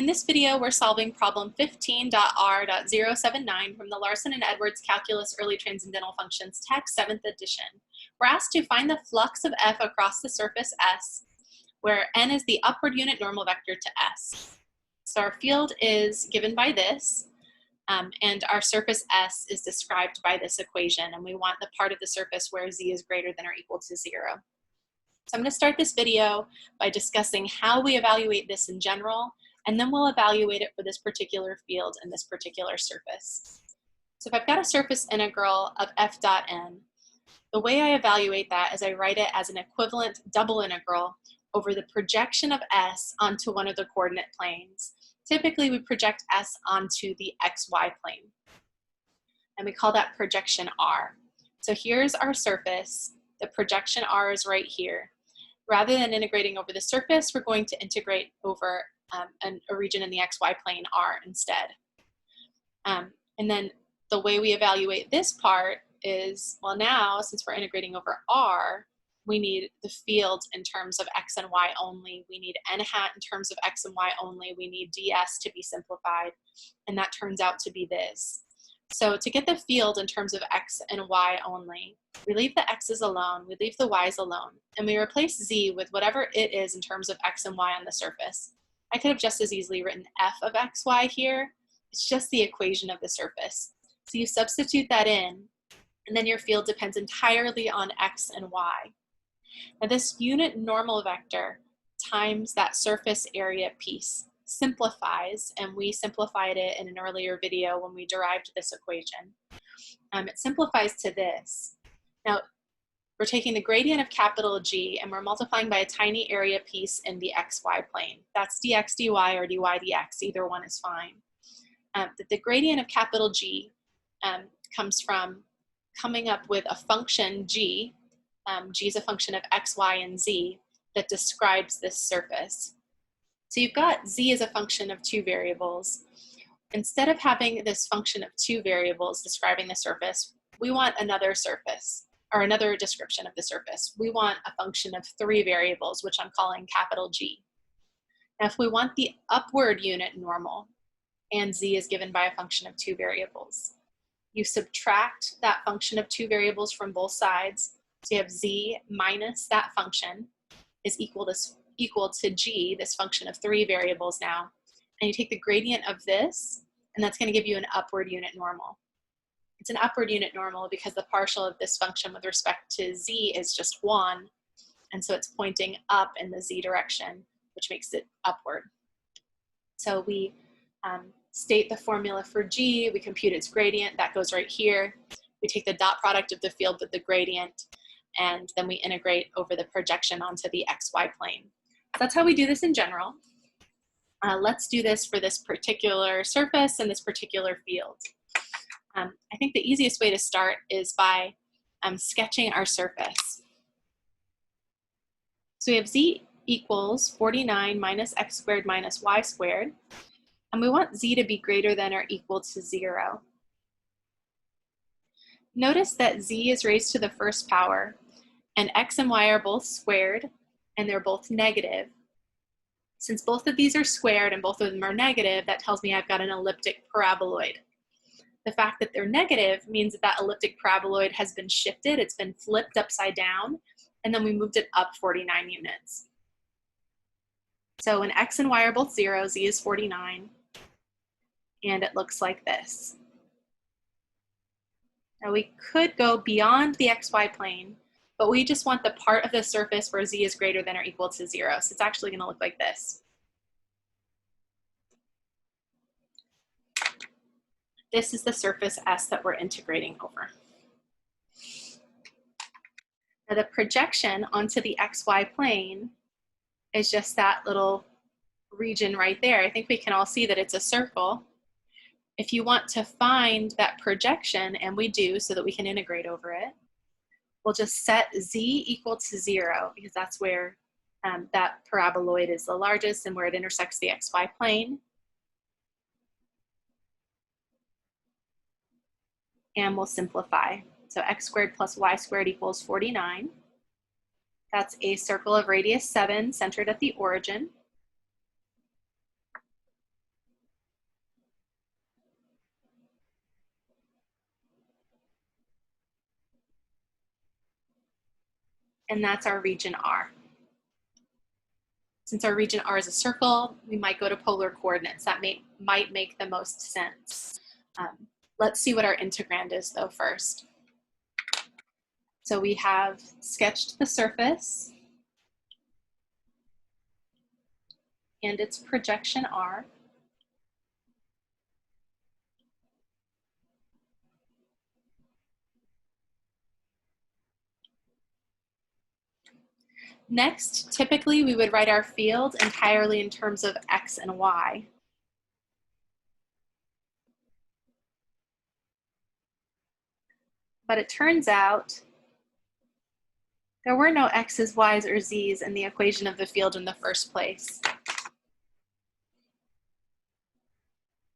In this video, we're solving problem 15.R.079 from the Larson and Edwards Calculus Early Transcendental Functions text, 7th edition. We're asked to find the flux of F across the surface S, where n is the upward unit normal vector to S. So our field is given by this, and our surface S is described by this equation, and we want the part of the surface where z is greater than or equal to 0. So I'm going to start this video by discussing how we evaluate this in general, and then we'll evaluate it for this particular field and this particular surface. So if I've got a surface integral of f dot n, the way I evaluate that is I write it as an equivalent double integral over the projection of s onto one of the coordinate planes. Typically we project s onto the xy plane, and we call that projection R. So here's our surface. The projection R is right here. Rather than integrating over the surface, we're going to integrate over a region in the xy plane R instead. And then the way we evaluate this part is, well, now since we're integrating over R, we need the field in terms of x and y only. We need n hat in terms of x and y only. We need ds to be simplified, and that turns out to be this. So to get the field in terms of x and y only, we leave the x's alone, we leave the y's alone, and we replace z with whatever it is in terms of x and y on the surface. I could have just as easily written f of xy here. It's just the equation of the surface. So you substitute that in, and then your field depends entirely on x and y. Now this unit normal vector times that surface area piece simplifies, and we simplified it in an earlier video when we derived this equation. It simplifies to this. Now we're taking the gradient of capital G and we're multiplying by a tiny area piece in the xy plane. That's dx dy or dy dx, either one is fine. The gradient of capital G comes from coming up with a function g. G is a function of x, y, and z that describes this surface. So you've got z as a function of two variables. Instead of having this function of two variables describing the surface, we want another surface, or another description of the surface. We want a function of three variables, which I'm calling capital G. Now if we want the upward unit normal, and z is given by a function of two variables, you subtract that function of two variables from both sides. So you have z minus that function is equal to g, this function of three variables now. And you take the gradient of this, and that's going to give you an upward unit normal. It's an upward unit normal because the partial of this function with respect to z is just 1, and so it's pointing up in the z direction, which makes it upward. So we state the formula for g, we compute its gradient, that goes right here. We take the dot product of the field with the gradient, and then we integrate over the projection onto the xy plane. So that's how we do this in general. Let's do this for this particular surface and this particular field. I think the easiest way to start is by sketching our surface. So we have z equals 49 minus x squared minus y squared, and we want z to be greater than or equal to 0. Notice that z is raised to the first power, and x and y are both squared, and they're both negative. Since both of these are squared and both of them are negative, that tells me I've got an elliptic paraboloid. The fact that they're negative means that that elliptic paraboloid has been shifted, it's been flipped upside down, and then we moved it up 49 units. So when x and y are both 0, z is 49, and it looks like this. Now we could go beyond the xy plane, but we just want the part of the surface where z is greater than or equal to 0. So it's actually going to look like this. This is the surface S that we're integrating over. Now the projection onto the xy plane is just that little region right there. I think we can all see that it's a circle. If you want to find that projection, and we do so that we can integrate over it, we'll just set z equal to 0 because that's where that paraboloid is the largest and where it intersects the xy plane. And we'll simplify. So x squared plus y squared equals 49. That's a circle of radius 7 centered at the origin. and that's our region R. Since our region R is a circle, we might go to polar coordinates. That might make the most sense. Let's see what our integrand is though first. So we have sketched the surface and its projection R. Next, typically we would write our field entirely in terms of X and Y. But it turns out there were no X's, Y's, or Z's in the equation of the field in the first place.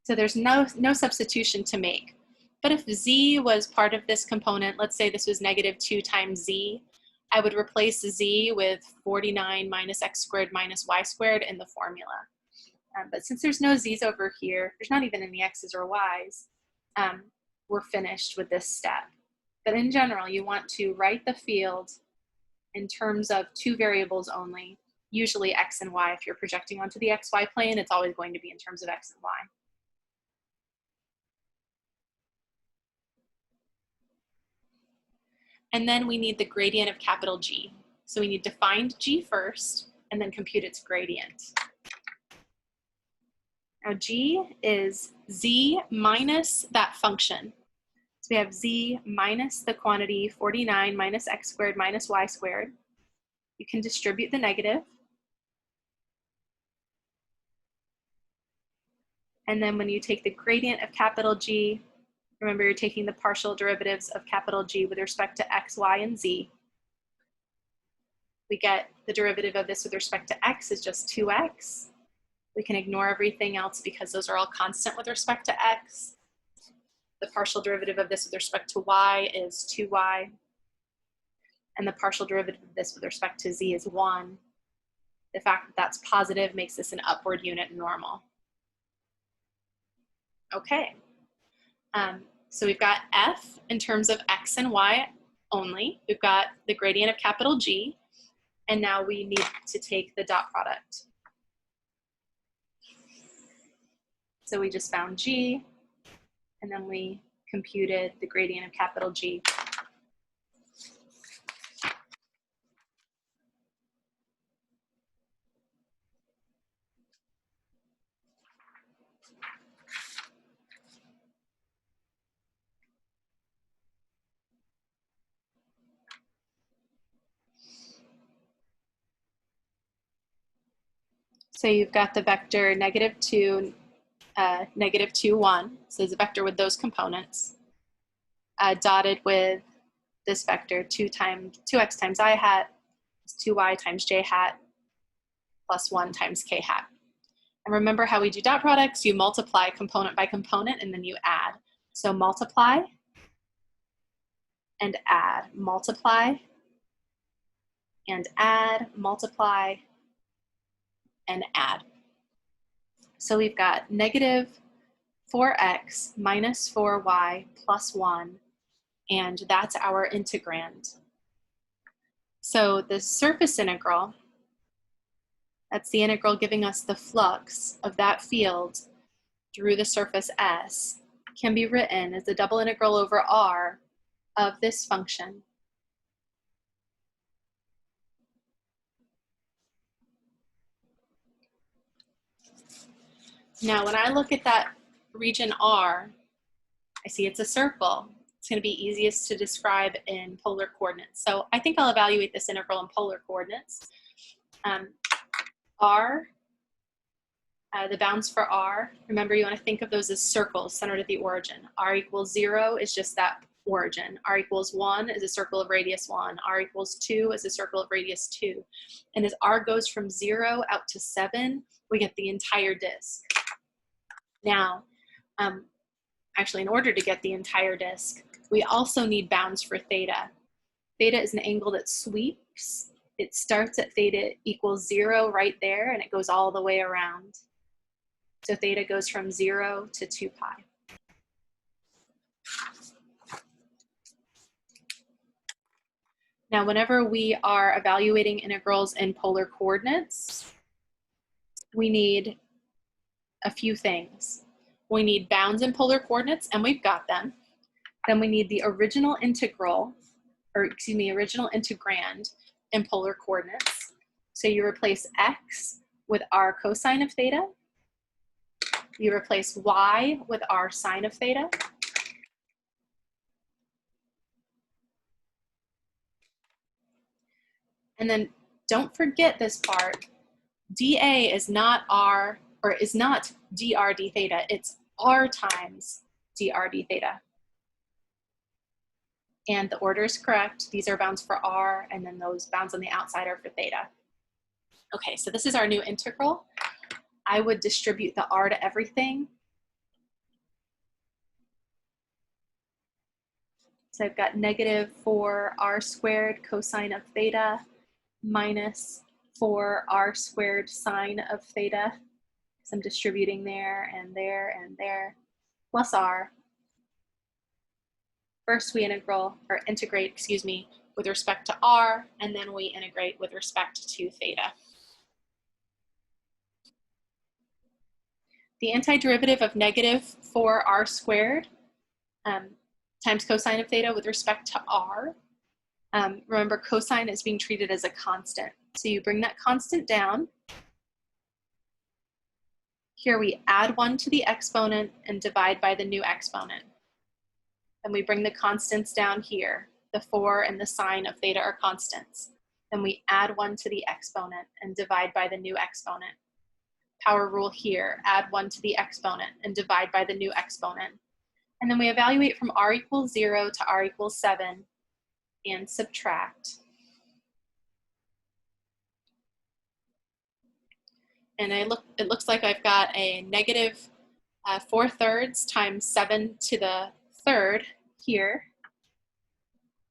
So there's no substitution to make. But if Z was part of this component, let's say this was -2 times Z, I would replace Z with 49 minus X squared minus Y squared in the formula. But since there's no Z's over here, there's not even any X's or Y's, we're finished with this step. But in general, you want to write the field in terms of two variables only, usually X and Y. If you're projecting onto the XY plane, it's always going to be in terms of X and Y. And then we need the gradient of capital G. So we need to find G first and then compute its gradient. Now G is Z minus that function. So we have Z minus the quantity 49 minus X squared minus Y squared. You can distribute the negative. And then when you take the gradient of capital G, remember you're taking the partial derivatives of capital G with respect to X, Y, and Z. We get the derivative of this with respect to X is just 2X. We can ignore everything else because those are all constant with respect to X. The partial derivative of this with respect to Y is 2Y. And the partial derivative of this with respect to Z is 1. The fact that that's positive makes this an upward unit normal. Okay. So we've got F in terms of X and Y only. We've got the gradient of capital G, and now we need to take the dot product. So we just found G, and then we computed the gradient of capital G. So you've got the vector -2, -2, 1. So it's a vector with those components, dotted with this vector 2x times I hat is 2y times j hat plus 1 times k hat. And remember how we do dot products? You multiply component by component and then you add. So multiply and add, multiply and add, multiply and add. So we've got -4x minus 4y plus 1, and that's our integrand. So the surface integral, that's the integral giving us the flux of that field through the surface S, can be written as the double integral over R of this function. Now, when I look at that region R, I see it's a circle. It's going to be easiest to describe in polar coordinates. So I think I'll evaluate this integral in polar coordinates. R, the bounds for R, remember you want to think of those as circles centered at the origin. R equals 0 is just that origin. R equals 1 is a circle of radius 1. R equals 2 is a circle of radius 2. And as R goes from 0 out to 7, we get the entire disk. Now, actually, in order to get the entire disk, we also need bounds for theta. Theta is an angle that sweeps. It starts at theta equals 0 right there, and it goes all the way around. So theta goes from 0 to 2 pi. Now, whenever we are evaluating integrals in polar coordinates, we need a few things. We need bounds in polar coordinates, and we've got them. Then we need the original integral, or excuse me, original integrand in polar coordinates. So you replace x with r cosine of theta. You replace y with r sine of theta. And then don't forget this part. dA is not r, or is not dr d theta. It's r times dr d theta. And the order is correct. These are bounds for r, and then those bounds on the outside are for theta. Okay, so this is our new integral. I would distribute the r to everything. So I've got negative 4r squared cosine of theta minus 4r squared sine of theta. So I'm distributing there and there and there, plus r. First we integrate, excuse me, with respect to r, and then we integrate with respect to theta. The antiderivative of negative 4r squared times cosine of theta with respect to r. Remember, cosine is being treated as a constant. So you bring that constant down. Here we add 1 to the exponent and divide by the new exponent. Then we bring the constants down here. The 4 and the sine of theta are constants. Then we add 1 to the exponent and divide by the new exponent. Power rule here, add 1 to the exponent and divide by the new exponent. And then we evaluate from r equals 0 to r equals 7 and subtract. And it looks like I've got a negative 4/3 times 7 to the 3rd here.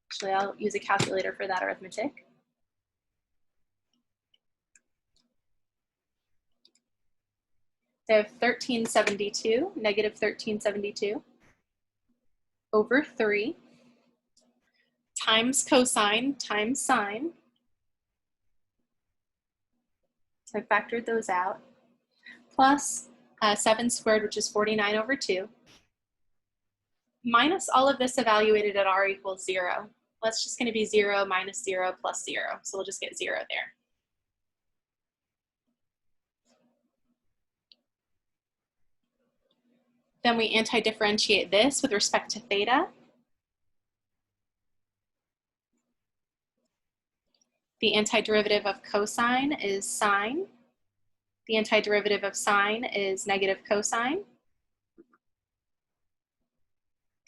Actually, I'll use a calculator for that arithmetic. So I have 1372, negative 1372, over 3, times cosine times sine. So I factored those out, plus 7 squared, which is 49 over 2, minus all of this evaluated at r equals 0. That's just going to be 0 minus 0 plus 0. So we'll just get 0 there. Then we anti-differentiate this with respect to theta. The antiderivative of cosine is sine. The antiderivative of sine is negative cosine.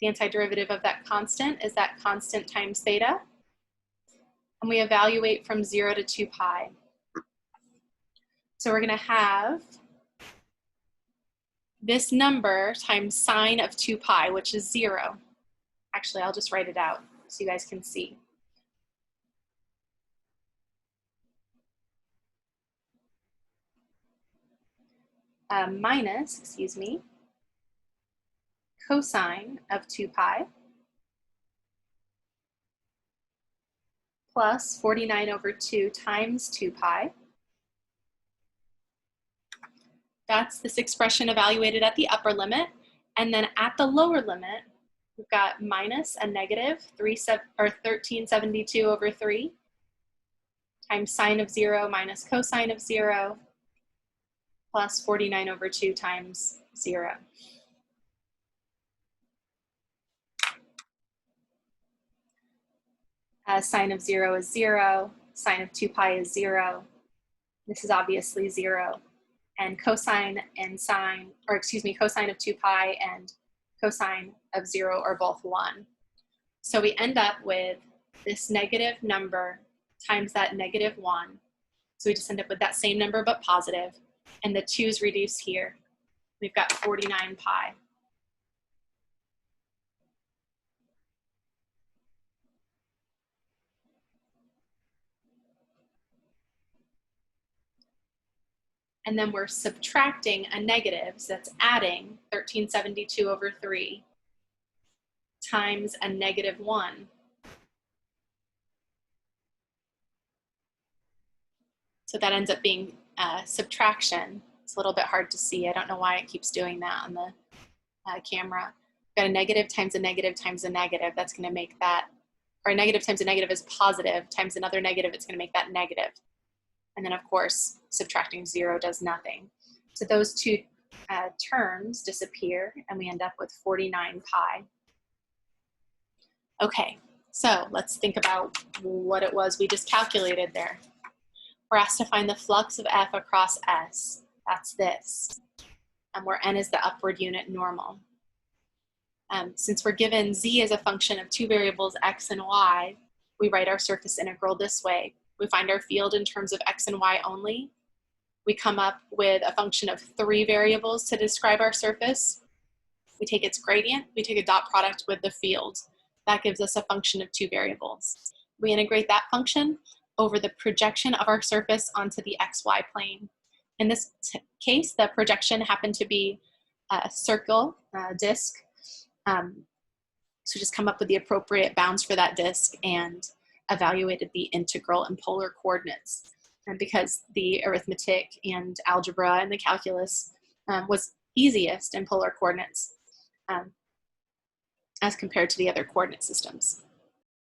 The antiderivative of that constant is that constant times theta. And we evaluate from 0 to 2 pi. So we're going to have this number times sine of 2 pi, which is 0. Actually, I'll just write it out so you guys can see. Minus, excuse me, cosine of 2 pi plus 49 over 2 times 2 pi. That's this expression evaluated at the upper limit. And then at the lower limit, we've got minus a negative 1372 over 3 times sine of 0 minus cosine of 0 plus 49 over 2 times 0. Sine of 0 is 0, sine of 2 pi is 0. This is obviously 0. And cosine and sine, or excuse me, cosine of 2 pi and cosine of 0 are both 1. So we end up with this negative number times that negative 1. So we just end up with that same number but positive, and the 2's reduce here. We've got 49 pi. And then we're subtracting a negative, so that's adding 1372 over 3 times a negative 1. So that ends up being subtraction. It's a little bit hard to see. I don't know why it keeps doing that on the camera. We've got a negative times a negative times a negative. That's going to make that, or a negative times a negative is positive, times another negative, it's going to make that negative. And then, of course, subtracting 0 does nothing. So those two terms disappear, and we end up with 49 pi. Okay, so let's think about what it was we just calculated there. We're asked to find the flux of F across S. That's this. And where N is the upward unit normal. Since we're given Z as a function of two variables, X and Y, we write our surface integral this way. We find our field in terms of X and Y only. We come up with a function of 3 variables to describe our surface. We take its gradient, we take a dot product with the field. That gives us a function of 2 variables. We integrate that function over the projection of our surface onto the XY plane. In this case, the projection happened to be a circle, a disk. So just come up with the appropriate bounds for that disk and evaluated the integral and polar coordinates. And because the arithmetic and algebra and the calculus was easiest in polar coordinates as compared to the other coordinate systems.